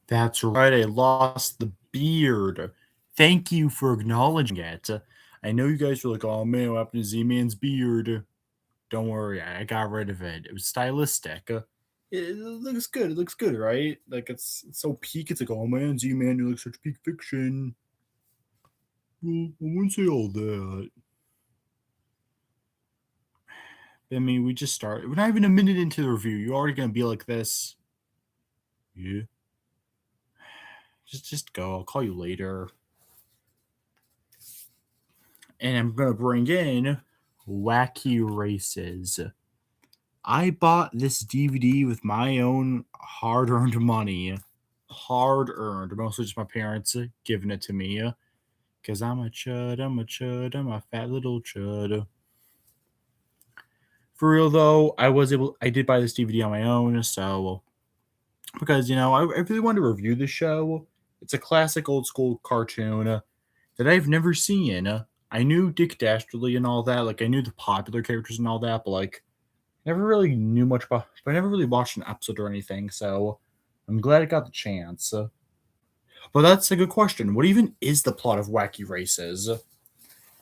That's right, I lost the beard. Thank you for acknowledging it. I know you guys were like, oh man, what happened to Z-Man's beard? Don't worry, I got rid of it. It was stylistic. It looks good. It looks good, right? Like it's so peak. It's like, oh man, Z-Man, you look such peak fiction. Well, I wouldn't say all that. I mean, we just started. We're not even a minute into the review. You're already gonna be like this. Yeah. Just go. I'll call you later. And I'm gonna bring in Wacky Races. I bought this DVD with my own hard-earned money. Hard-earned. Mostly just my parents giving it to me. Because I'm a chud, I'm a fat little chud. For real though, I did buy this DVD on my own, so because I really wanted to review the show. It's a classic old school cartoon that I've never seen. I knew Dick Dastardly and all that, like I knew the popular characters and all that, but like never really knew much about. But I never really watched an episode or anything, so I'm glad I got the chance. But that's a good question. What even is the plot of Wacky Races?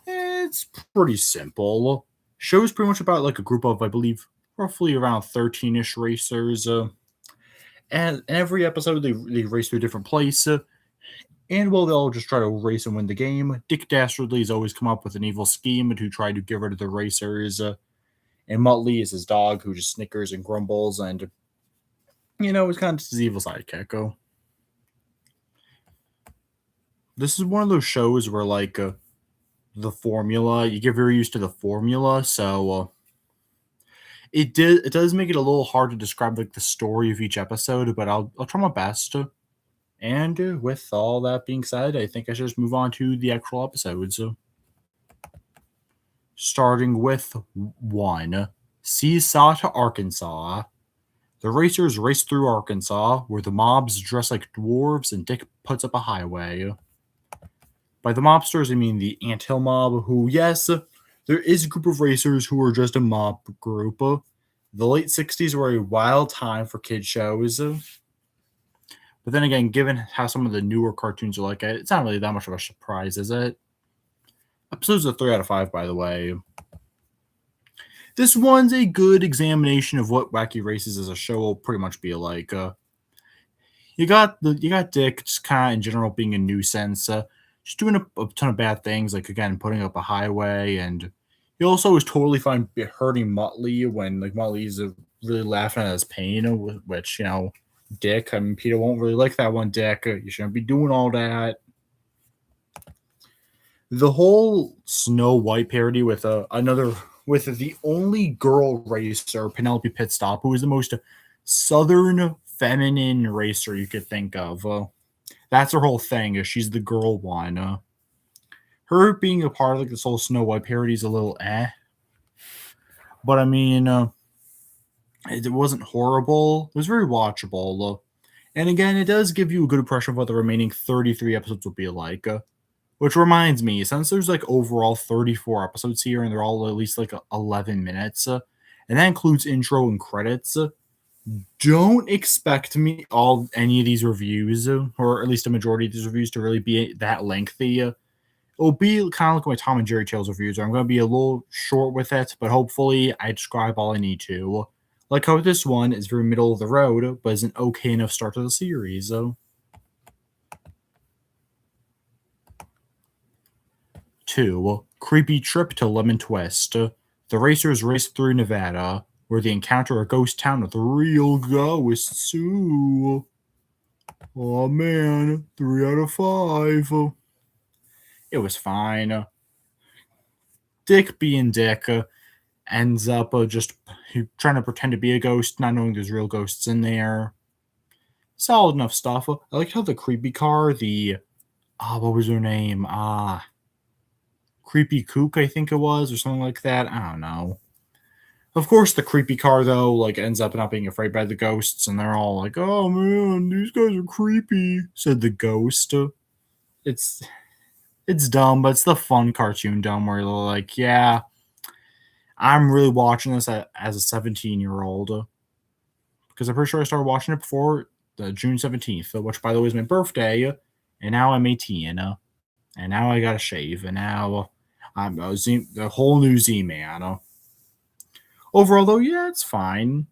It's pretty simple. Show's pretty much about like a group of, I believe, roughly around 13-ish racers. And in every episode, they race to a different place. And well, they'll just try to race and win the game. Dick Dastardly's always come up with an evil scheme to try to get rid of the racers. And Muttley is his dog who just snickers and grumbles. And, he's kind of just his evil sidekick. This is one of those shows where, like, the formula, you get very used to the formula. So it does make it a little hard to describe like the story of each episode, but I'll try my best. And with all that being said, I think I should just move on to the actual episodes. Starting with one, Seesaw to Arkansas. The racers race through Arkansas, where the mobs dress like dwarves and Dick puts up a highway. By the mobsters, I mean the anthill mob, who, yes, there is a group of racers who are just a mob group. The late 60s were a wild time for kid shows. But then again, given how some of the newer cartoons are like, it's not really that much of a surprise, is it? Episodes are 3 out of 5, by the way. This one's a good examination of what Wacky Races as a show will pretty much be like. You got Dick just kind of in general being a nuisance, just doing a ton of bad things, like again putting up a highway, and he also is totally fine hurting Muttley when like Muttley's really laughing at his pain, which Dick. I mean, Peter won't really like that one, Dick. You shouldn't be doing all that. The whole Snow White parody with with the only girl racer, Penelope Pitstop, who is the most southern feminine racer you could think of. That's her whole thing. She's the girl one. Her being a part of like this whole Snow White parody is a little but I mean, it wasn't horrible. It was very watchable. And again, it does give you a good impression of what the remaining 33 episodes will be like. Which reminds me, since there's like overall 34 episodes here and they're all at least like 11 minutes, and that includes intro and credits, don't expect me any of these reviews, or at least a majority of these reviews, to really be that lengthy. It'll be kind of like my Tom and Jerry Tales reviews. I'm going to be a little short with it, but hopefully I describe all I need to. Like how this one is very middle of the road, but is an okay enough start to the series. 2. Creepy Trip to Lemon Twist. The racers race through Nevada, where they encounter a ghost town with real ghosts. Ooh. Oh man, 3 out of 5. It was fine. Dick being Dick ends up just trying to pretend to be a ghost, not knowing there's real ghosts in there. Solid enough stuff. I like how the creepy car, what was her name? Creepy Kook, I think it was, or something like that. I don't know. Of course, the creepy car, though, like ends up not being afraid by the ghosts, and they're all like, oh man, these guys are creepy, said the ghost. It's dumb, but it's the fun cartoon dumb where they're like, yeah, I'm really watching this as a 17-year-old. Because I'm pretty sure I started watching it before June 17th, which by the way is my birthday, and now I'm 18, and now I gotta shave, and now I'm the whole new Z-Man. Overall, though, yeah, it's fine.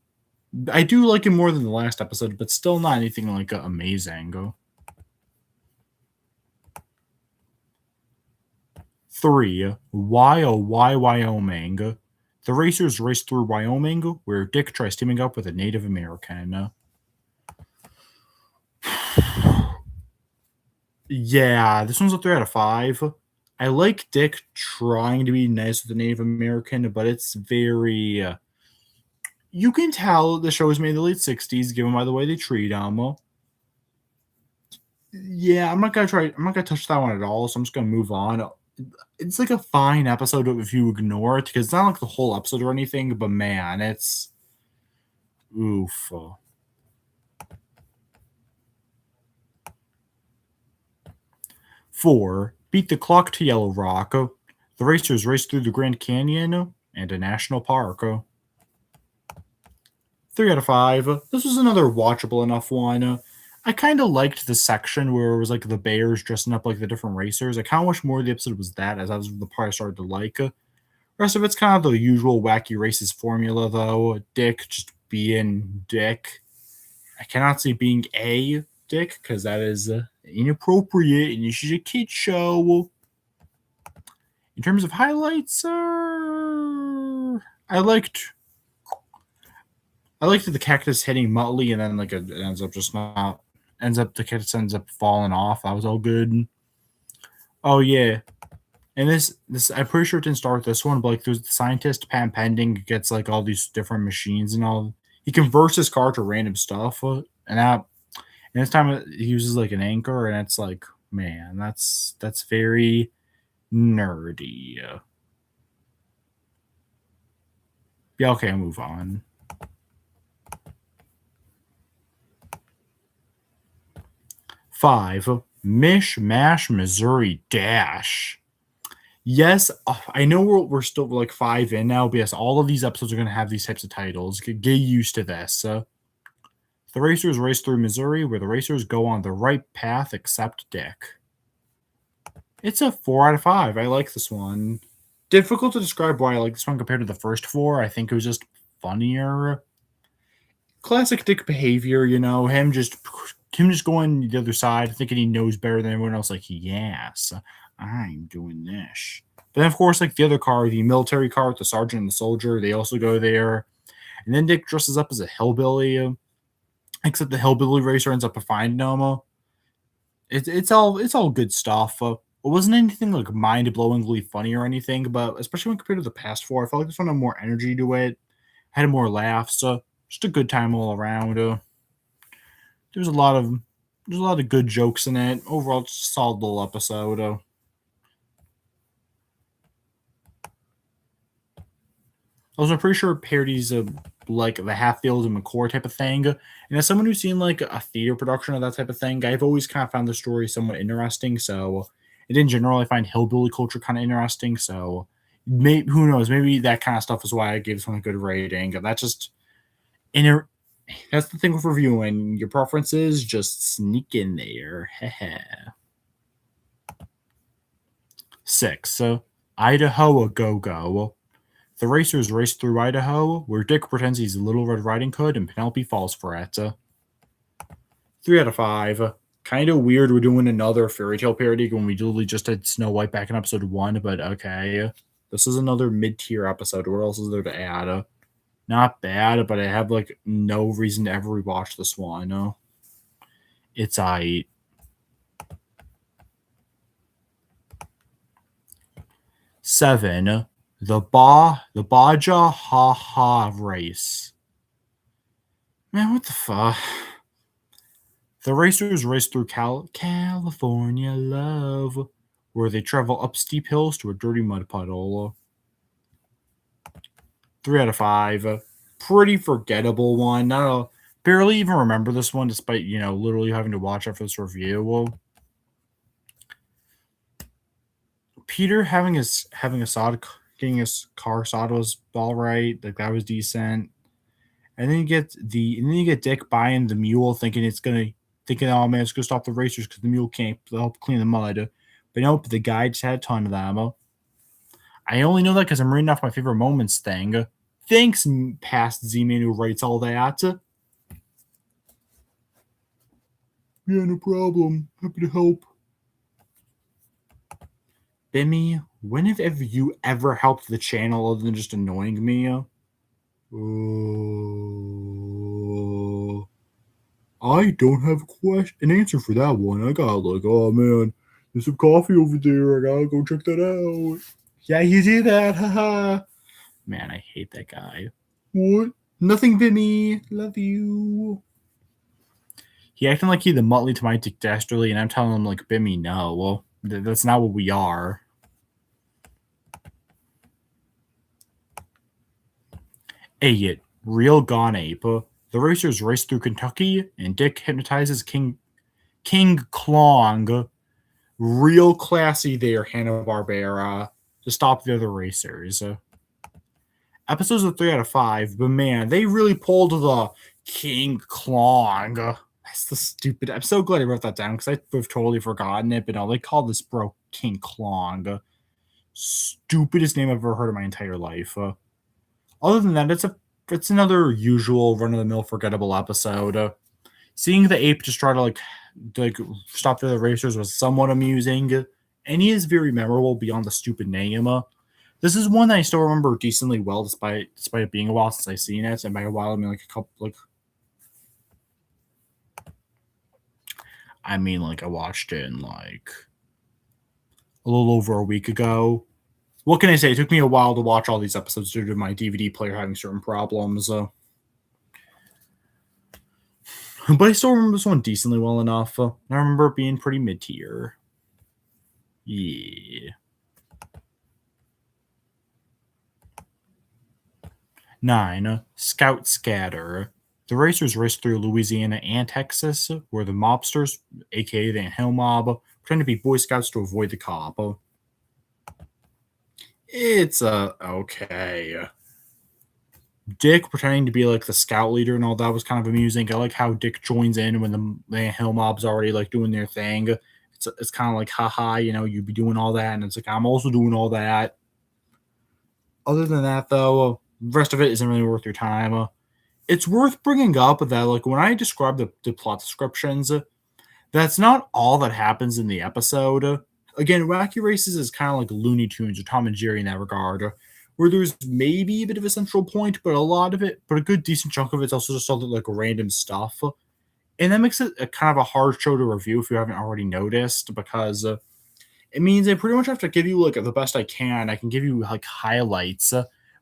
I do like it more than the last episode, but still not anything like amazing. 3. Why oh why Wyoming? The racers race through Wyoming, where Dick tries teaming up with a Native American. Yeah, this one's a 3 out of 5. I like Dick trying to be nice with the Native American, but it's very. You can tell the show was made in the late 60s, given by the way they treat him. Yeah, I'm not gonna touch that one at all, so I'm just gonna move on. It's like a fine episode if you ignore it, because it's not like the whole episode or anything, but man, it's oof. 4. Beat the clock to Yellow Rock. The racers race through the Grand Canyon and a national park. 3 out of 5. This was another watchable enough one. I kind of liked the section where it was like the bears dressing up like the different racers. I kind of wish more of the episode was that, as that was the part I started to like. The rest of it's kind of the usual wacky races formula, though. Dick just being Dick. I cannot say being a Dick because that is inappropriate and this is a kid show. In terms of highlights, I liked the cactus hitting Muttley and then like it ends up just not the cactus ends up falling off. That was all good. Oh yeah. And this I'm pretty sure it didn't start with this one, but like there's the scientist Pan Pending gets like all these different machines and all. He converts his car to random stuff, and this time he uses like an anchor, and it's like, man, that's very nerdy. Yeah, okay, I'll move on. 5. Mish Mash Missouri Dash. Yes, I know we're still like 5 in now, but yes, all of these episodes are going to have these types of titles. Get used to this. The racers race through Missouri, where the racers go on the right path except Dick. It's a 4 out of 5. I like this one. Difficult to describe why I like this one compared to the first 4. I think it was just funnier. Classic Dick behavior, him just going the other side, thinking he knows better than everyone else. Like, yes, I'm doing this. But then, of course, like the other car, the military car with the sergeant and the soldier, they also go there. And then Dick dresses up as a hillbilly, except the hillbilly racer ends up finding him. It's all good stuff. It wasn't anything like mind-blowingly funny or anything, but especially when compared to the past 4, I felt like this one had more energy to it, had more laughs. Just a good time all around. There's a lot of good jokes in it. Overall, just a solid little episode. Also, I'm pretty sure parodies of like the Hatfield and McCord type of thing. And as someone who's seen like a theater production of that type of thing, I've always kind of found the story somewhat interesting. So, and in general, I find hillbilly culture kind of interesting. So, who knows? Maybe that kind of stuff is why I gave this one a good rating. That's just that's the thing with reviewing. Your preferences just sneak in there. 6. Idaho a go-go. The racers race through Idaho, where Dick pretends he's Little Red Riding Hood and Penelope falls for it. 3 out of 5. Kind of weird we're doing another fairy tale parody when we literally just had Snow White back in episode 1, but okay. This is another mid-tier episode. What else is there to add? Not bad, but I have like no reason to ever rewatch this one. It's aight. 7. The Baja Ha Ha race. Man, what the fuck? The racers race through California love, where they travel up steep hills to a dirty mud puddle. 3 out of 5. Pretty forgettable one. Barely even remember this one, despite literally having to watch it for this review. Peter getting his car soda was all right. Like that was decent. And then you get Dick buying the mule, thinking, oh man, it's gonna stop the racers because the mule can't help clean the mud. But nope, the guy just had a ton of them. I only know that because I'm reading off my favorite moments thing. Thanks, past Z-Man who writes all that. Yeah, no problem. Happy to help. Bimmy, when have you ever helped the channel other than just annoying me? I don't have an answer for that one. I got like, oh man, there's some coffee over there. I gotta go check that out. Yeah, you do that, haha. Man, I hate that guy. What? Nothing, Bimmy. Love you. He acting like he the Muttley to my Dick Dastardly, and I'm telling him like, Bimmy, no. Well, that's not what we are. Idiot. Real gone ape. The racers race through Kentucky, and Dick hypnotizes King Klong. Real classy there, Hanna-Barbera, to stop the other racers. Episodes of 3 out of 5, but man, they really pulled the King Klong. That's the stupid. I'm so glad I wrote that down because I would have totally forgotten it. But no, they call this bro King Klong. Stupidest name I've ever heard in my entire life. Other than that, it's another usual run of the mill forgettable episode. Seeing the ape just try to like stop the other racers was somewhat amusing, and he is very memorable beyond the stupid name. This is one that I still remember decently well, despite it being a while since I've seen it. And by a while, I mean I watched it in like a little over a week ago. What can I say? It took me a while to watch all these episodes due to my DVD player having certain problems. But I still remember this one decently well enough. I remember it being pretty mid-tier. Yeah. 9. Scout Scatter. The racers race through Louisiana and Texas, where the mobsters, aka the Ant Hill Mob, pretend to be Boy Scouts to avoid the cop. It's okay. Dick pretending to be like the scout leader and all that was kind of amusing. I like how Dick joins in when the Hill Mob's already like doing their thing. It's kind of like, haha, you'd be doing all that, and it's like, I'm also doing all that. Other than that, though, the rest of it isn't really worth your time. It's worth bringing up that, like, when I describe the plot descriptions, that's not all that happens in the episode. Again, Wacky Races is kind of like Looney Tunes or Tom and Jerry in that regard, where there's maybe a bit of a central point, but a good decent chunk of it's also just all like random stuff. And that makes it a kind of a hard show to review if you haven't already noticed, because it means I pretty much have to give you like the best I can. I can give you like highlights.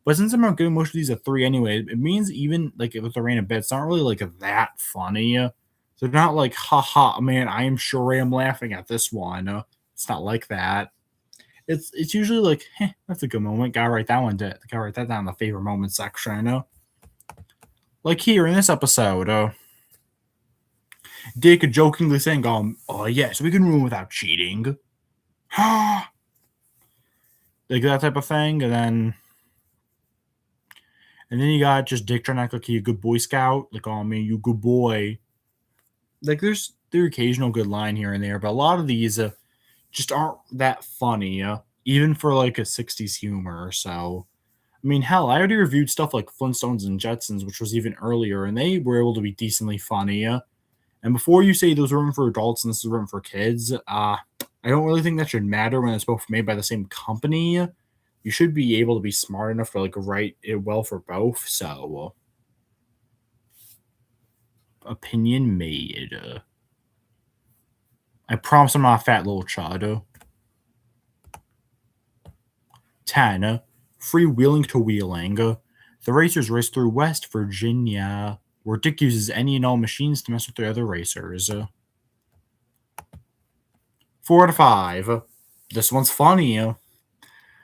But since I'm not giving most of these a 3 anyway, it means even like with the random bits, it's not really like that funny. They're not like, haha, man, I am sure I am laughing at this one. It's not like that. It's usually like, that's a good moment. Gotta write that down in the favorite moment section. Like here in this episode, Dick jokingly saying, oh yes, we can ruin without cheating. Like that type of thing, and then you got just Dick trying to act like he's a good Boy Scout, like, oh man, you good boy. Like there's the occasional good line here and there, but a lot of these just aren't that funny, even for like a 60s humor. So, I mean, hell, I already reviewed stuff like Flintstones and Jetsons, which was even earlier, and they were able to be decently funny. And before you say those were written for adults and this is written for kids, I don't really think that should matter when it's both made by the same company. You should be able to be smart enough to like write it well for both. So, opinion made. I promise I'm not a fat little chud. 10. Freewheeling to Wheeling. The racers race through West Virginia, where Dick uses any and all machines to mess with the other racers. 4 out of 5. This one's funny.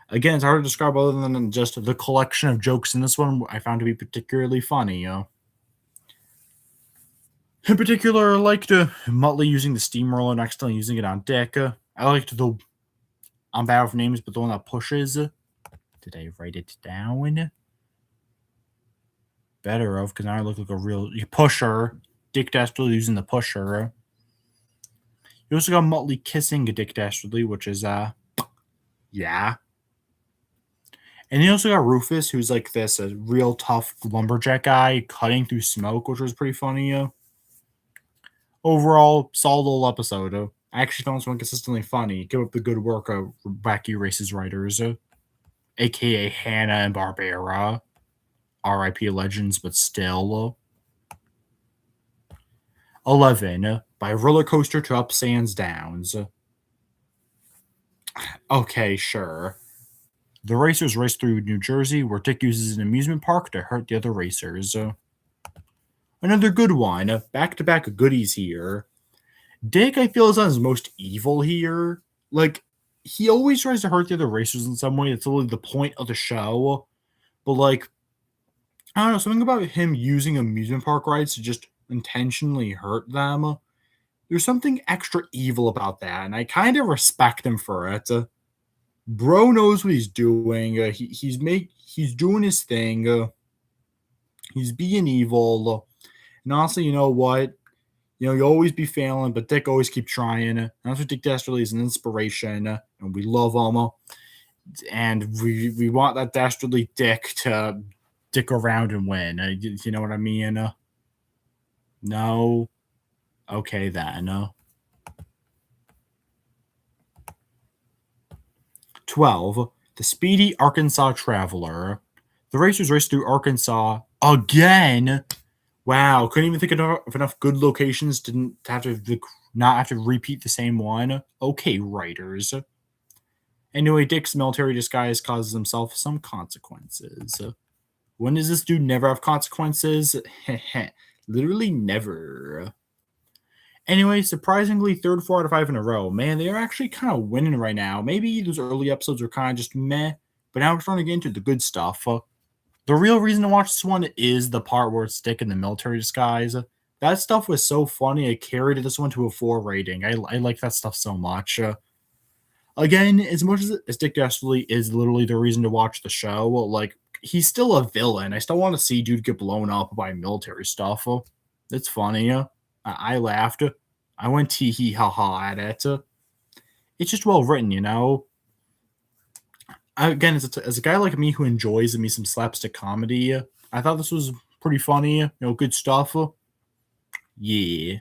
Again, it's hard to describe other than just the collection of jokes in this one I found to be particularly funny. In particular, I liked Muttley using the steamroller and accidentally using it on Dick. I liked I'm bad with names, but the one that pushes. Did I write it down? better of because now I look like a real pusher. Dick Dastardly using the pusher. You also got Muttley kissing Dick Dastardly, which is yeah. And you also got Rufus, who's like this a real tough lumberjack guy cutting through smoke, which was pretty funny. Overall, solid little episode. I actually found this one consistently funny. Give up the good work of Wacky Races writers, aka Hannah and Barbara. R.I.P. Legends, but still. 11. By roller coaster to ups and downs. Okay, sure. The racers race through New Jersey, where Dick uses an amusement park to hurt the other racers. Another good one. Back-to-back goodies here. Dick, I feel, is on his most evil here. Like, he always tries to hurt the other racers in some way. It's literally the point of the show. But, like, I don't know, something about him using amusement park rides to just intentionally hurt them. There's something extra evil about that, and I kind of respect him for it. Bro knows what he's doing. He's doing his thing. He's being evil. And honestly, you know what? You always be failing, but Dick always keep trying. And that's what Dick Dastardly is an inspiration, and we love him. And we want that Dastardly Dick to dick around and win. You know what I mean? No? Okay, then. 12. The Speedy Arkansas Traveler. The racers race through Arkansas again. Wow, couldn't even think of enough good locations to not have to repeat the same one. Okay, writers. Anyway, Dick's military disguise causes himself some consequences. When does this dude never have consequences? Literally never. Anyway, surprisingly, third 4 out of 5 in a row. Man, they are actually kind of winning right now. Maybe those early episodes were kind of just meh, but now we're starting to get into the good stuff. The real reason to watch this one is the part where it's Dick in the military disguise. That stuff was so funny. I carried this one to a 4 rating. I like that stuff so much. Again, as much as Dick Dastardly is literally the reason to watch the show, like, he's still a villain. I still want to see dude get blown up by military stuff. It's funny. I laughed. I went tee hee ha ha at it. It's just well written, Again, as a guy like me who enjoys me some slapstick comedy, I thought this was pretty funny. Good stuff. Yeah.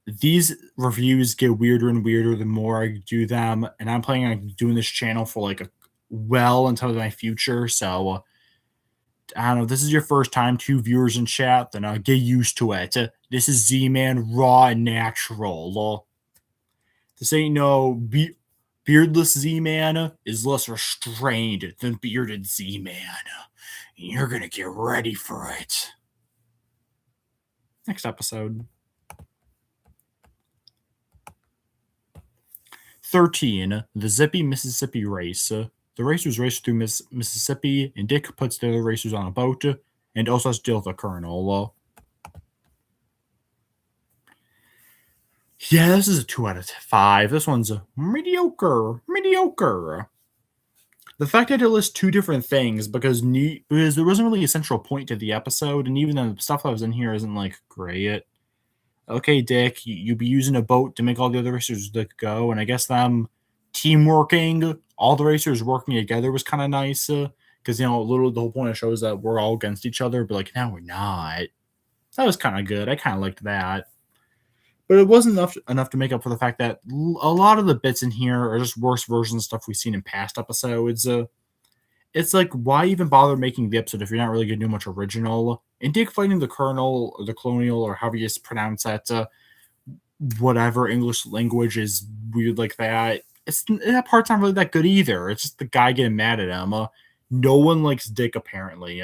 These reviews get weirder and weirder the more I do them, and I'm planning on doing this channel for like until my future. So I don't know. This is your first time, 2 viewers in chat, then get used to it. This is Z-Man raw and natural. This ain't no beardless Z-Man is less restrained than bearded Z-Man. You're gonna get ready for it. Next episode. 13. The Zippy Mississippi Race. The racers race through Mississippi, and Dick puts the other racers on a boat, and also has to deal with the colonel. Yeah, this is a 2 out of 5. This one's mediocre. The fact that it lists 2 different things because there wasn't really a central point to the episode, and even the stuff that was in here isn't like great. Okay, Dick, you be using a boat to make all the other racers go, and I guess them team working, all the racers working together was kind of nice, because literally the whole point of the show is that we're all against each other, but like now we're not. That was kind of good. I kind of liked that, but it wasn't enough to make up for the fact that a lot of the bits in here are just worse versions of stuff we've seen in past episodes. It's like, why even bother making the episode if you're not really going to do much original? And Dick fighting the Colonel, or the Colonial, or however you pronounce that, whatever English language is weird like that. That part's not really that good either. It's just the guy getting mad at him. No one likes Dick, apparently,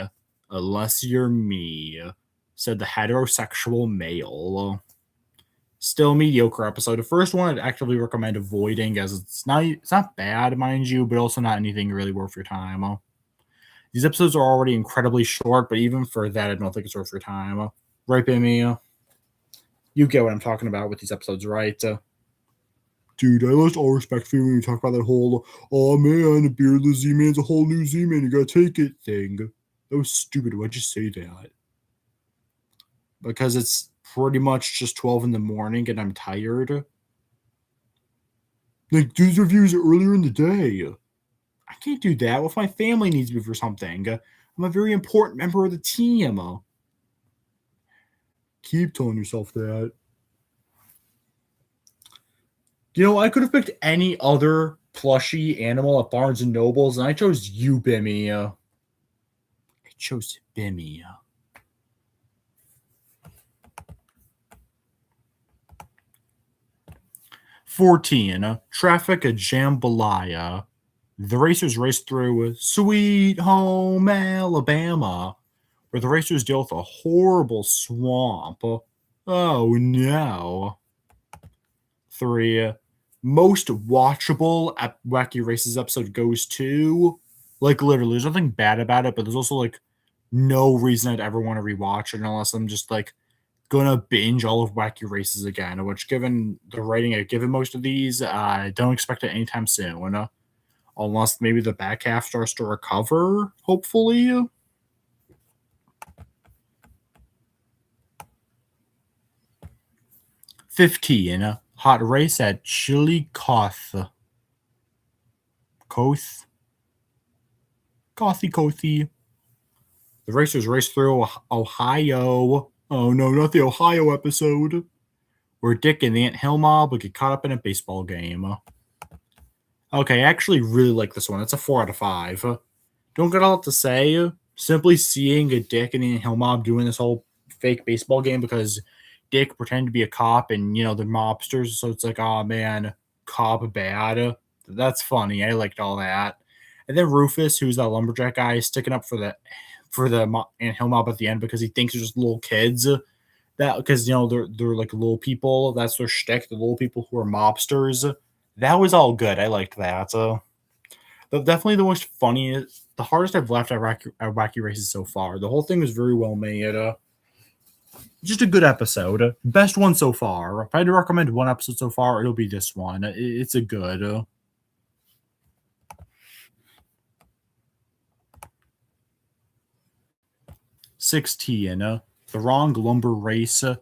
unless you're me, said the heterosexual male. Still mediocre episode. The first one I'd actively recommend avoiding, as it's not bad, mind you, but also not anything really worth your time. These episodes are already incredibly short, but even for that, I don't think it's worth your time. Right, Bimmy? You get what I'm talking about with these episodes, right? Dude, I lost all respect for you when you talk about that whole, oh man, the beardless Z-Man's a whole new Z-Man, you gotta take it thing. That was stupid. Why'd you say that? Because it's pretty much just 12 in the morning and I'm tired. Like, these reviews earlier in the day. I can't do that. What if my family needs me for something? I'm a very important member of the team. Keep telling yourself that. I could have picked any other plushie animal at Barnes and Nobles, and I chose you, Bimmy. I chose Bimmy. 14. Traffic Jambalaya. The racers race through Sweet Home Alabama, where the racers deal with a horrible swamp. Oh no. 3. Most watchable Wacky Races episode goes to, like, literally, there's nothing bad about it, but there's also, like, no reason I'd ever want to rewatch it unless I'm just, like, gonna binge all of Wacky Races again, which, given the rating I've given most of these, I don't expect it anytime soon. Unless maybe the back half starts to recover, hopefully. 15. Hot race at Chillicothe. Cothy. The racers race through Ohio. Oh no, not the Ohio episode. Where Dick and the Ant Hill mob would get caught up in a baseball game. Okay, I actually really like this one. It's a 4 out of 5. Don't get a lot to say. Simply seeing a Dick and the Ant Hill mob doing this whole fake baseball game because Dick pretended to be a cop and, they're mobsters. So it's like, oh man, cop bad. That's funny. I liked all that. And then Rufus, who's that lumberjack guy, sticking up for the Ant Hill mob at the end because he thinks they're just little kids. That because they're like little people. That's their shtick. The little people who are mobsters. That was all good. I liked that. Definitely the most funniest, the hardest I've laughed at Wacky Races so far. The whole thing was very well made. Just a good episode. Best one so far. If I had to recommend one episode so far, it'll be this one. It's a good. 16. The wrong lumber race. The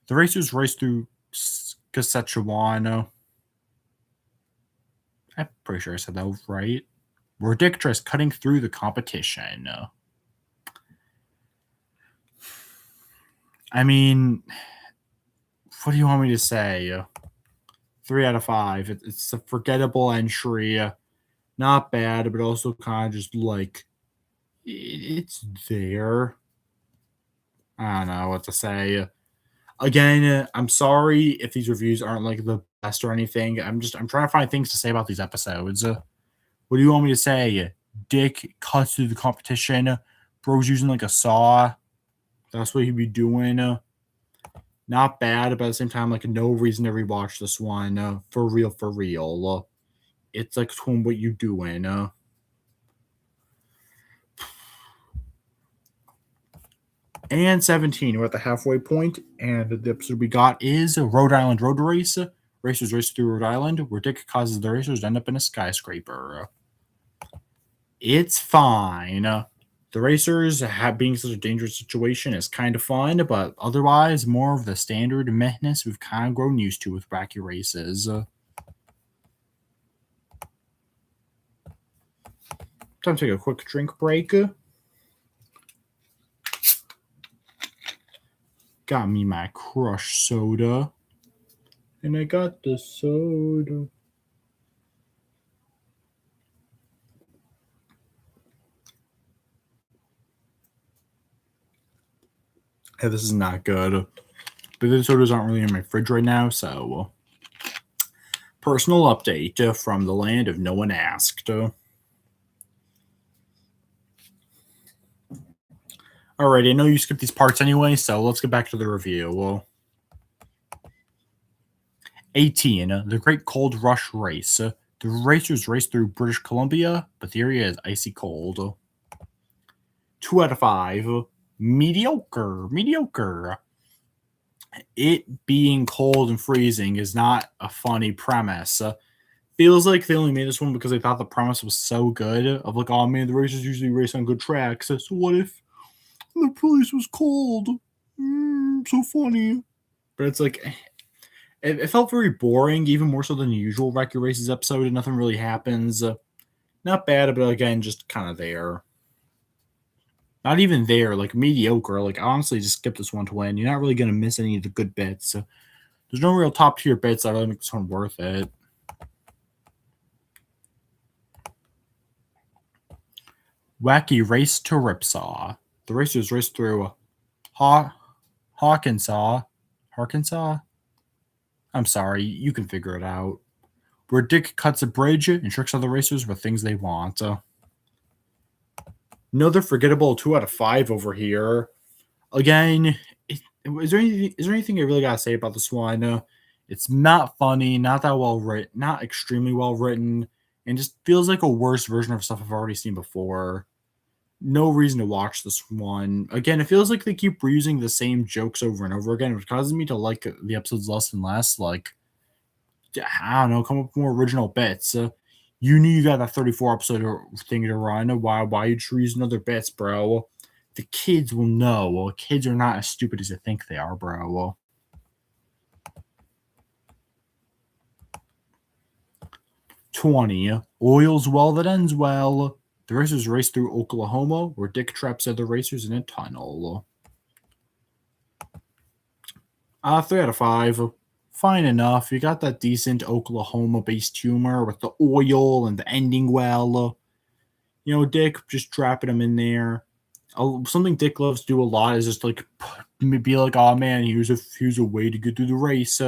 racers race through Saskatchewan. I'm pretty sure I said that right. Where Dick tries cutting through the competition. I mean, what do you want me to say? 3 out of 5. It's a forgettable entry. Not bad, but also kind of just like, it's there. I don't know what to say. Again, I'm sorry if these reviews aren't like the best or anything. I'm trying to find things to say about these episodes. What do you want me to say? Dick cuts through the competition. Bro's using like a saw. That's what he'd be doing. Not bad, but at the same time, like, no reason to rewatch this one. For real. It's like, what you doing? And 17, we're at the halfway point, and the episode we got is Rhode Island Road Race. Racers race through Rhode Island, where Dick causes the racers to end up in a skyscraper. It's fine. The racers being such a dangerous situation is kind of fun, but otherwise, more of the standard madness we've kind of grown used to with Wacky Races. Time to take a quick drink break. Got me my Crush soda. And I got the soda. Hey, this is not good. But the sodas aren't really in my fridge right now, so personal update from the land of no one asked. Alright, I know you skipped these parts anyway, so let's get back to the review. 18. The Great Cold Rush Race. The racers race through British Columbia, but the area is icy cold. 2 out of 5. Mediocre. It being cold and freezing is not a funny premise. Feels like they only made this one because they thought the premise was so good. Of like, oh man, the racers usually race on good tracks. So what if The police was cold. So funny. But it's like, it felt very boring, even more so than the usual Wacky Races episode, and nothing really happens. Not bad, but again, just kind of there. Not even there, like mediocre. Like, honestly, just skip this one to win. You're not really going to miss any of the good bits. So there's no real top tier bits that really make this one worth it. Wacky Race to Ripsaw. The racers race through Hawkinsaw. Harkinsaw? I'm sorry, you can figure it out. Where Dick cuts a bridge and tricks other racers with things they want. Another forgettable 2 out of 5 over here. Again, is there anything I really gotta say about this one? It's not funny, not that well written, not extremely well written, and just feels like a worse version of stuff I've already seen before. No reason to watch this one. Again, it feels like they keep reusing the same jokes over and over again, which causes me to like the episodes less and less. Like, I don't know, come up with more original bits. You knew you got that 34 episode thing to run. Why you choose another bits, bro? The kids will know. Well, kids are not as stupid as they think they are, bro. 20. Oil's well that ends well. The racers race through Oklahoma, where Dick traps other racers in a tunnel. 3 out of 5. Fine enough. You got that decent Oklahoma-based humor with the oil and the ending well. Dick just trapping them in there. Something Dick loves to do a lot is just like be like, oh man, here's a way to get through the race.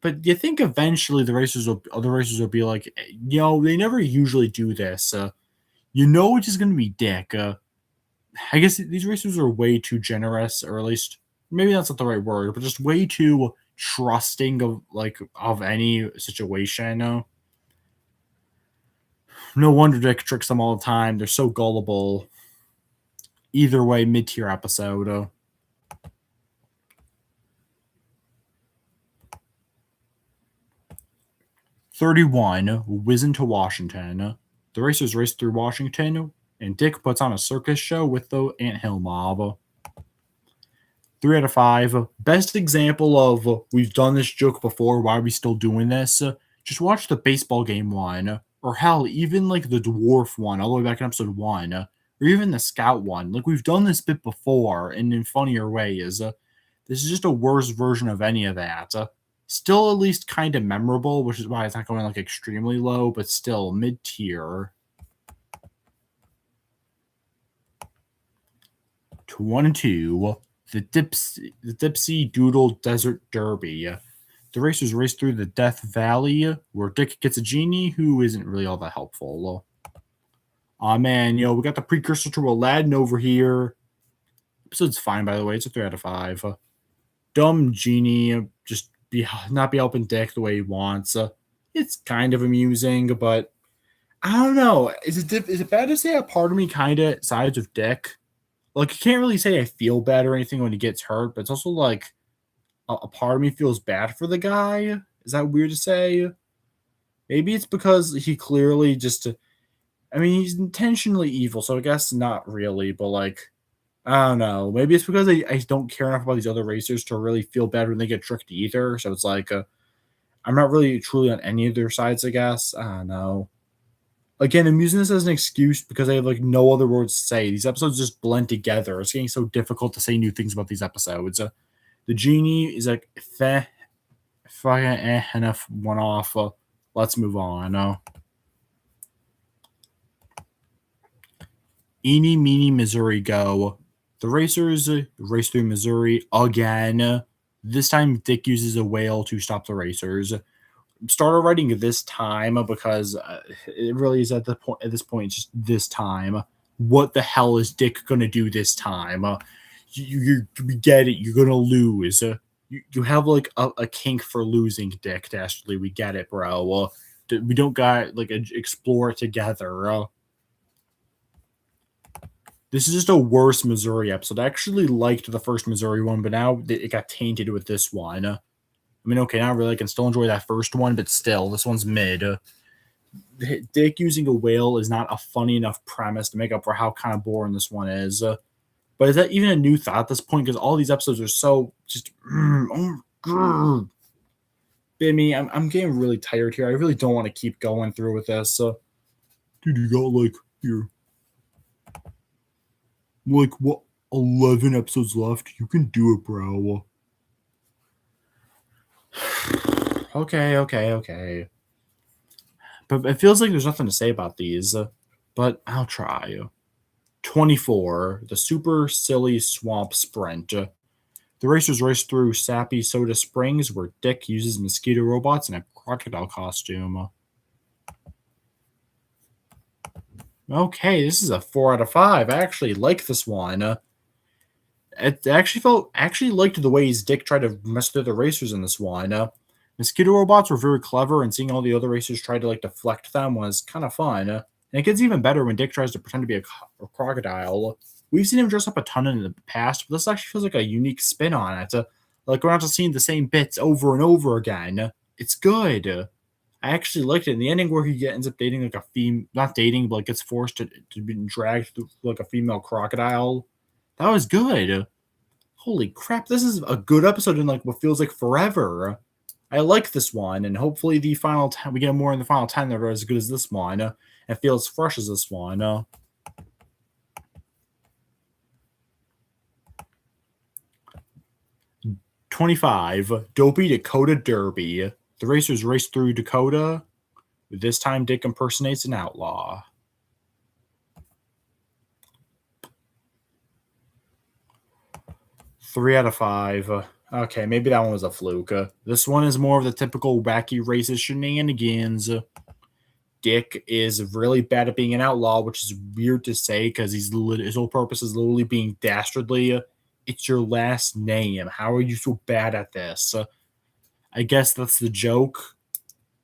But you think eventually other racers will be like, they never usually do this. It's just going to be Dick. I guess these racers are way too generous, or at least maybe that's not the right word, but just way too trusting of any situation. No wonder Dick tricks them all the time. They're so gullible. Either way, mid-tier episode. 31, whizzing to Washington. The racers race through Washington, and Dick puts on a circus show with the Anthill Mob. 3 out of 5. Best example of we've done this joke before, why are we still doing this? Just watch the baseball game one, or hell, even like the dwarf one, all the way back in episode 1, or even the scout one. Like, we've done this bit before, and in funnier ways. This is just a worse version of any of that. Still at least kind of memorable, which is why it's not going like extremely low, but still mid-tier. 22. The Dipsy Doodle Desert Derby. The racers race through the Death Valley, where Dick gets a genie who isn't really all that helpful. Aw man, we got the precursor to Aladdin over here. Episode's fine, by the way. It's a 3 out of 5. Dumb genie, just not be helping Dick the way he wants. It's kind of amusing, but I don't know. Is it bad to say a part of me kind of sides with Dick? Like, I can't really say I feel bad or anything when he gets hurt, but it's also like a part of me feels bad for the guy. Is that weird to say? Maybe it's because he clearly he's intentionally evil, so I guess not really, but like, I don't know. Maybe it's because I don't care enough about these other racers to really feel bad when they get tricked either. So it's like, I'm not really truly on any of their sides, I guess. I don't know. Again, I'm using this as an excuse because I have like no other words to say. These episodes just blend together. It's getting so difficult to say new things about these episodes. The genie is like, enough one off. Let's move on. Eeny, meeny, Missouri, go. The racers race through Missouri again. This time, Dick uses a whale to stop the racers. Started writing this time because it really is at this point. It's just this time. What the hell is Dick gonna do this time? We get it. You're gonna lose. You have like a kink for losing, Dick. Actually, we get it, bro. We don't got like explore it together. This is just a worse Missouri episode. I actually liked the first Missouri one, but now it got tainted with this one. I mean, okay, not really. I can still enjoy that first one, but still, this one's mid. Dick using a whale is not a funny enough premise to make up for how kind of boring this one is. But is that even a new thought at this point? Because all these episodes are so just, I mean, I'm getting really tired here. I really don't want to keep going through with this. So, dude, you got like here, like what, 11 episodes left? You can do it, bro. Okay. But it feels like there's nothing to say about these. But I'll try. 24, the Super Silly Swamp Sprint. The racers race through sappy soda springs where Dick uses mosquito robots in a crocodile costume. Okay, this is a 4 out of 5. I actually like this one. It actually liked the ways Dick tried to mess with the racers in this one. Mosquito robots were very clever, and seeing all the other racers try to like deflect them was kind of fun. And it gets even better when Dick tries to pretend to be a crocodile. We've seen him dress up a ton in the past, but this actually feels like a unique spin on it. Like we're not just seeing the same bits over and over again. It's good. I actually liked it. In the ending where he ends up dating like a female, not dating, but like gets forced to be dragged through like a female crocodile. That was good. Holy crap, this is a good episode in like what feels like forever. I like this one, and hopefully the final 10, we get more in the final 10 that are as good as this one. It feels fresh as this one. 25, Dopey Dakota Derby. The racers race through Dakota. This time, Dick impersonates an outlaw. Three out of 5. Okay, maybe that one was a fluke. This one is more of the typical wacky racist shenanigans. Dick is really bad at being an outlaw, which is weird to say because his whole purpose is literally being dastardly. It's your last name. How are you so bad at this? I guess that's the joke.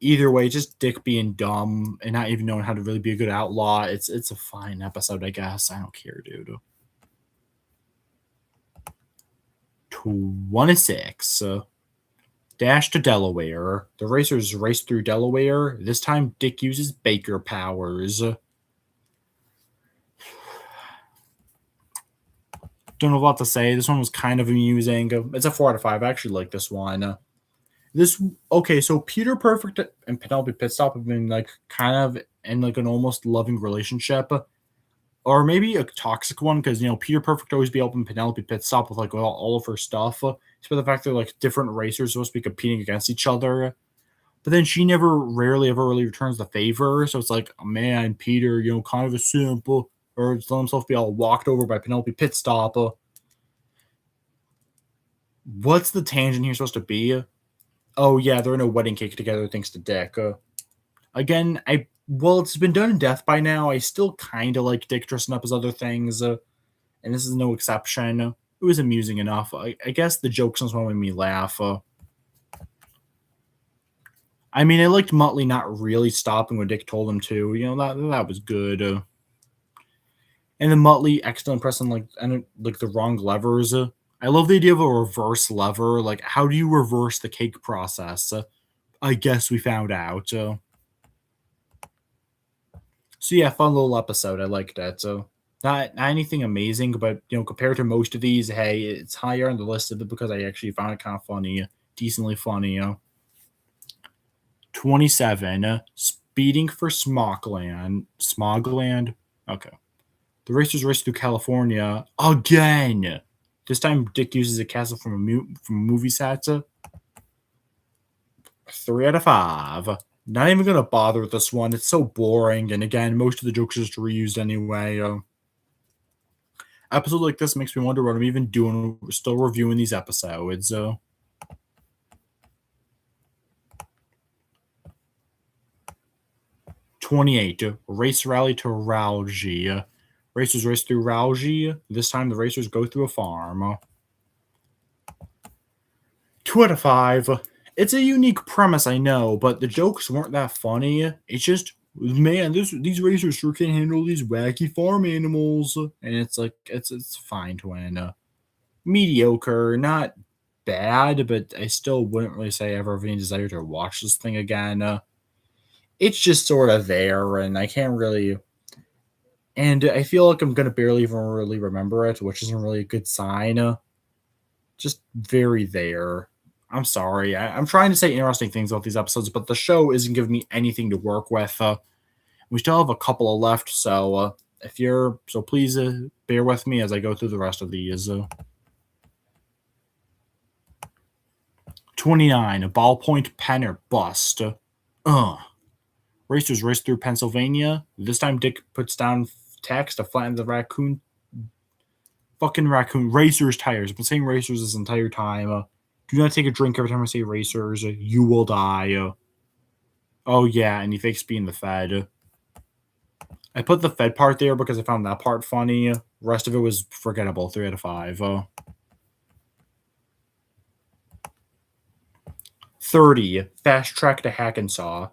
Either way, just Dick being dumb and not even knowing how to really be a good outlaw. It's a fine episode, I guess. I don't care, dude. 26. Dash to Delaware. The racers race through Delaware. This time, Dick uses Baker powers. Don't know what to say. This one was kind of amusing. It's a 4 out of 5. I actually like this one. So Peter Perfect and Penelope Pitstop have been like kind of in like an almost loving relationship, or maybe a toxic one because Peter Perfect always be helping Penelope Pitstop with like all of her stuff. Despite the fact they're like different racers supposed to be competing against each other, but then she rarely ever really returns the favor. So it's like, oh, man, Peter, kind of a simp, or let himself be all walked over by Penelope Pitstop. What's the tangent here supposed to be? Oh yeah, they're in a wedding cake together thanks to Dick. Again, it's been done in death by now. I still kind of like Dick dressing up as other things, and this is no exception. It was amusing enough. I guess the jokes on this one made me laugh. I mean, I liked Muttley not really stopping when Dick told him to. That was good. And then Muttley accidentally pressing like the wrong levers. I love the idea of a reverse lever. Like, how do you reverse the cake process? I guess we found out. So yeah, fun little episode. I liked that. So not anything amazing, but compared to most of these, hey, it's higher on the list of it because I actually found it kind of funny, decently funny. 27, speeding for Smogland. Smogland. Okay. The racers race through California again. This time, Dick uses a castle from a movie set. 3 out of 5. Not even gonna bother with this one. It's so boring, and again, most of the jokes are just reused anyway. Episode like this makes me wonder what I'm even doing. We're still reviewing these episodes. 28, race rally to Ralgie. Racers race through Ralgie. This time, the racers go through a farm. 2 out of 5. It's a unique premise, I know, but the jokes weren't that funny. It's just, man, these racers sure can handle these wacky farm animals, and it's like it's fine to win. Mediocre, not bad, but I still wouldn't really say I ever have any desire to watch this thing again. It's just sort of there, and I can't really. And I feel like I'm gonna barely even really remember it, which isn't really a good sign. Just very there. I'm sorry. I'm trying to say interesting things about these episodes, but the show isn't giving me anything to work with. We still have a couple of left, so if you're so please bear with me as I go through the rest of these. 29, a ballpoint pen or bust. Racers race through Pennsylvania. This time Dick puts down tacks to flatten the raccoon. Fucking raccoon. Racers tires. I've been saying racers this entire time. Do not take a drink every time I say racers. You will die. Oh yeah, and he fakes being the Fed. I put the Fed part there because I found that part funny. The rest of it was forgettable. 3 out of 5. 30. Fast track to Hackensaw.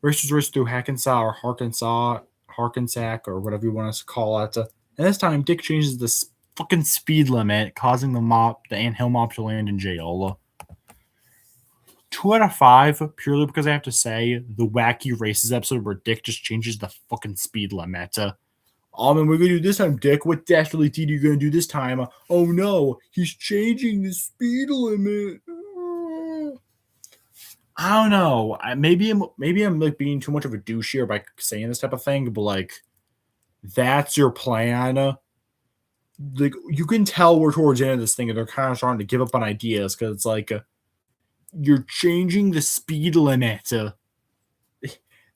Racers race through Hackensaw or Harkensack or whatever you want to call it. And this time, Dick changes the fucking speed limit, causing the anthill mob to land in jail. 2 out of 5, purely because I have to say, the Wacky Races episode where Dick just changes the fucking speed limit. Oh man, we're gonna do this time, Dick. What dastardly deed are you gonna do this time? Oh no, he's changing the speed limit. I don't know. Maybe I'm like being too much of a douche here by saying this type of thing, but like, that's your plan. Like, you can tell we're towards the end of this thing, and they're kind of starting to give up on ideas because it's like you're changing the speed limit.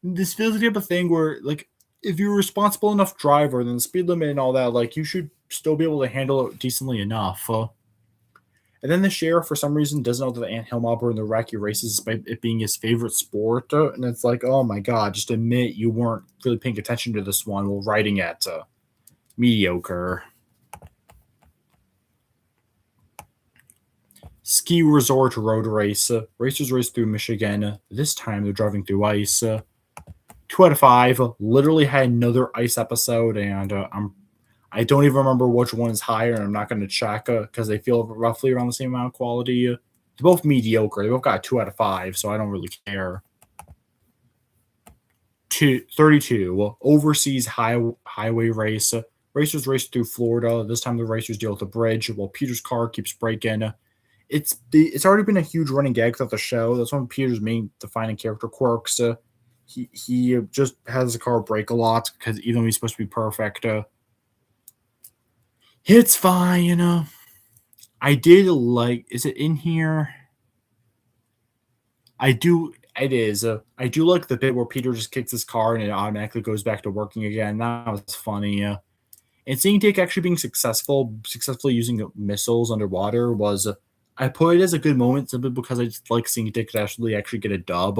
This feels like the type of thing where, like, if you're a responsible enough driver, then the speed limit and all that, like, you should still be able to handle it decently enough. And then the sheriff, for some reason, doesn't know that the anthill mob are in the Wacky Races despite it being his favorite sport. And it's like, oh my god, just admit you weren't really paying attention to this one while writing it. Mediocre. Ski resort road race. Racers race through Michigan. This time they're driving through ice. 2 out of 5. Literally had another ice episode, and I don't even remember which one is higher, and I'm not going to check because they feel roughly around the same amount of quality. They're both mediocre. They both got 2 out of 5, so I don't really care. 32. Overseas highway race. Racers race through Florida. This time the racers deal with a bridge while Peter's car keeps breaking. It's already been a huge running gag throughout the show. That's one of Peter's main defining character quirks. He just has the car break a lot because even though he's supposed to be perfect, it's fine. I did like. Is it in here? I do. It is. I do like the bit where Peter just kicks his car and it automatically goes back to working again. That was funny. And seeing Dick actually being successfully using missiles underwater was. I put it as a good moment simply because I just like seeing Dick actually get a dub.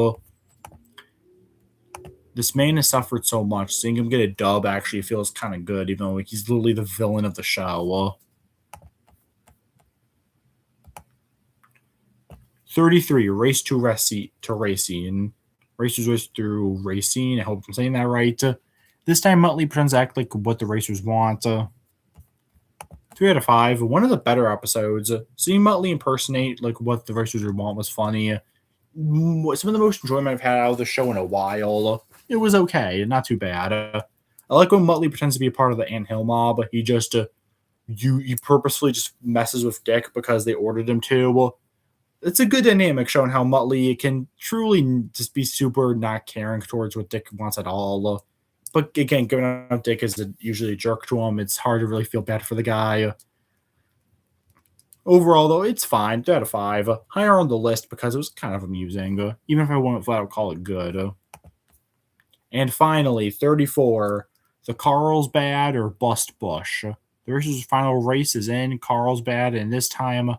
This man has suffered so much. Seeing him get a dub actually feels kind of good, even though like, he's literally the villain of the show. 33, race to Racine. Racers race through Racine. I hope I'm saying that right. This time, Muttley pretends to act like what the racers want. 3 out of 5. One of the better episodes. Seeing Muttley impersonate like what the racers would want was funny. Some of the most enjoyment I've had out of the show in a while. It was okay, not too bad. I like when Muttley pretends to be a part of the anthill mob. He just he purposefully just messes with Dick because they ordered him to. It's a good dynamic showing how Muttley can truly just be super not caring towards what Dick wants at all. But again, given out Dick is usually a jerk to him, it's hard to really feel bad for the guy. Overall, though, it's fine. 2 out of 5. Higher on the list because it was kind of amusing. Even if I wouldn't flat out call it good. And finally, 34. The Carlsbad or Bust Bush. The racer's final race is in Carlsbad, and this time,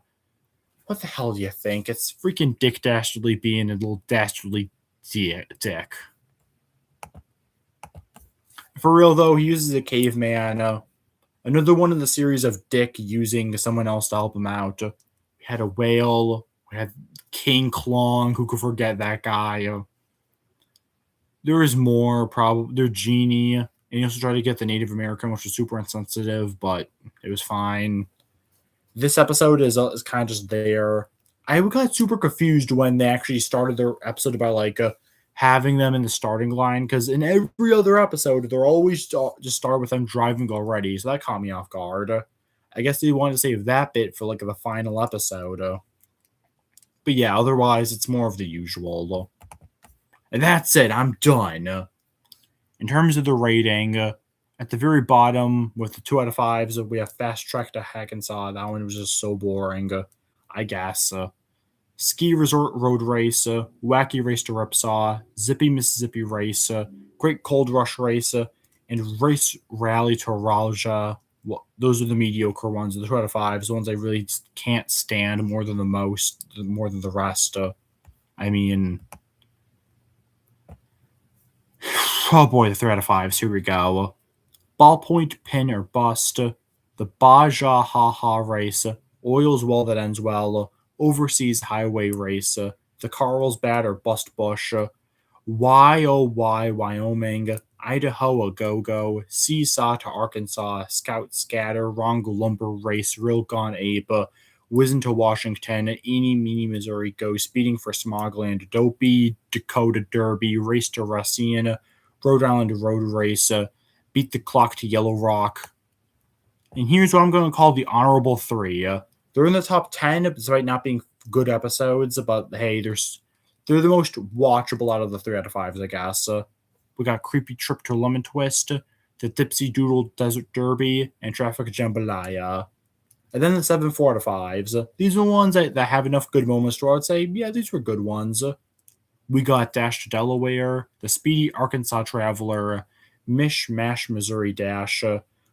what the hell do you think? It's freaking Dick Dastardly being a little dastardly dick. For real, though, he uses a caveman. Another one in the series of Dick using someone else to help him out. We had a whale. We had King Klong. Who could forget that guy? There is more. Probably there's Genie. And he also tried to get the Native American, which was super insensitive, but it was fine. This episode is kind of just there. I got super confused when they actually started their episode about like having them in the starting line, because in every other episode, they're always just start with them driving already. So that caught me off guard. I guess they wanted to save that bit for like the final episode. But yeah, otherwise, it's more of the usual. And that's it. I'm done. In terms of the rating, at the very bottom with the 2 out of 5s, we have Fast Trek to Hackensaw. That one was just so boring, I guess. Ski Resort Road Race, Wacky Race to Ripsaw, Zippy Mississippi Race, Great Cold Rush Race, and Race Rally to Ralja. Well, those are the mediocre ones, the 2 out of 5s, the ones I really can't stand more than the rest. I mean, oh boy, the 3 out of 5s. Here we go. Ballpoint Pin or Bust, the Baja Ha Ha Race, Oils Well That Ends Well, Overseas Highway Race, the Carlsbad or Bust Bush, YOY Wyoming, Idaho A Go Go, Seesaw to Arkansas, Scout Scatter, Rongo Lumber Race, Real Gone Ape, Whizzin' to Washington, Eenie Meenie Missouri Go, Speeding for Smogland, Dopey, Dakota Derby, Race to Racine, Rhode Island Road Race, Beat the Clock to Yellow Rock. And here's what I'm going to call the honorable 3. They're in the top 10 despite not being good episodes, but hey, they're the most watchable out of the 3 out of 5s, I guess. We got Creepy Trip to Lemon Twist, the Dipsy Doodle Desert Derby, and Traffic Jambalaya. And then the 7 4 out of 5s. These are the ones that have enough good moments where I would say, yeah, these were good ones. We got Dash to Delaware, the Speedy Arkansas Traveler, Mish Mash Missouri Dash,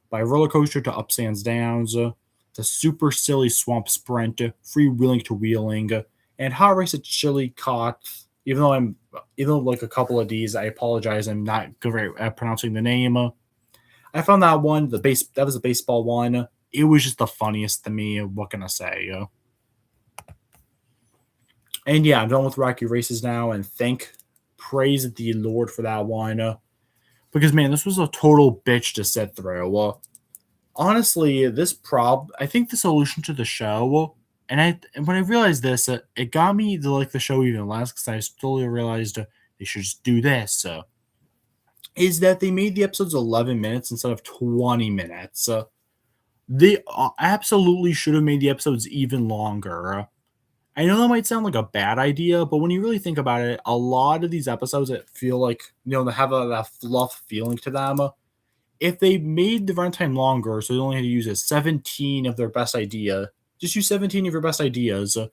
by Roller Coaster to Ups and Downs, the Super Silly Swamp Sprint, Freewheeling to Wheeling, and Hot Race at Chili Caught. Even though like a couple of these, I apologize, I'm not good at pronouncing the name. I found that one, that was a baseball one. It was just the funniest to me. What can I say? And yeah, I'm done with Rocky Races now, and praise the Lord for that one. Because man, this was a total bitch to sit through. Honestly, I think the solution to the show, and when I realized this, it got me to like the show even less because I slowly realized they should just do this. Is that they made the episodes 11 minutes instead of 20 minutes. They absolutely should have made the episodes even longer. I know that might sound like a bad idea, but when you really think about it, a lot of these episodes that feel like, they have that fluff feeling to them. If they made the runtime longer, so they only had to use 17 of their best idea, just use 17 of your best ideas, and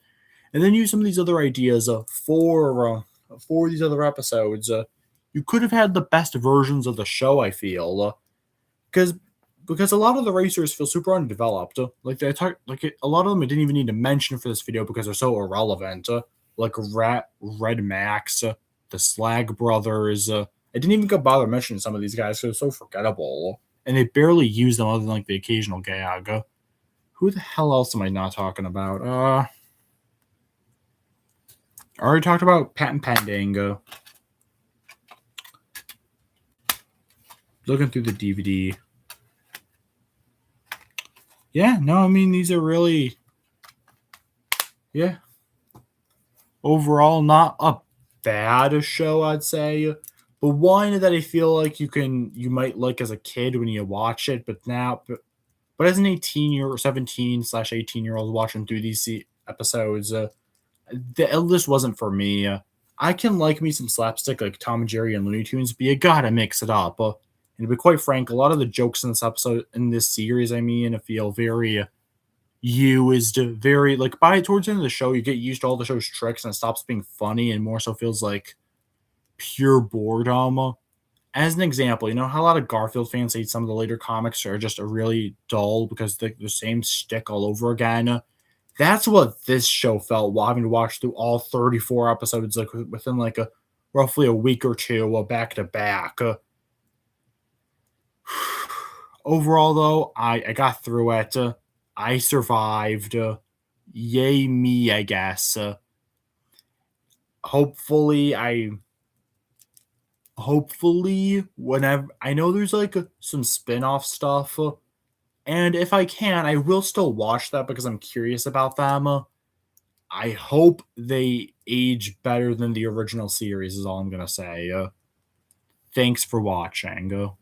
then use some of these other ideas for these other episodes, you could have had the best versions of the show, I feel. Because a lot of the racers feel super undeveloped. A lot of them I didn't even need to mention for this video because they're so irrelevant. Like Red Max, the Slag Brothers. I didn't even bother mentioning some of these guys because they're so forgettable. And they barely use them other than like the occasional gag. Who the hell else am I not talking about? I already talked about Patent Pending. Looking through the DVD. Yeah, no, I mean, these are really, yeah. Overall, not a bad show, I'd say. But one that I feel like you might like as a kid when you watch it, but as an 17/18-year-old watching through these episodes, the list wasn't for me. I can like me some slapstick like Tom and Jerry and Looney Tunes, but you gotta mix it up. And to be quite frank, a lot of the jokes in this series, I feel very used, very like towards the end of the show, you get used to all the show's tricks and it stops being funny and more so feels like pure boredom. As an example, you know how a lot of Garfield fans say some of the later comics are just really dull because they're the same shtick all over again. That's what this show felt while having to watch through all 34 episodes like within like roughly a week or two back to back. Overall, though, I got through it. I survived. Yay me, I guess. Hopefully, whenever I know there's like some spin-off stuff, and if I can, I will still watch that because I'm curious about them. I hope they age better than the original series, is all I'm going to say. Thanks for watching.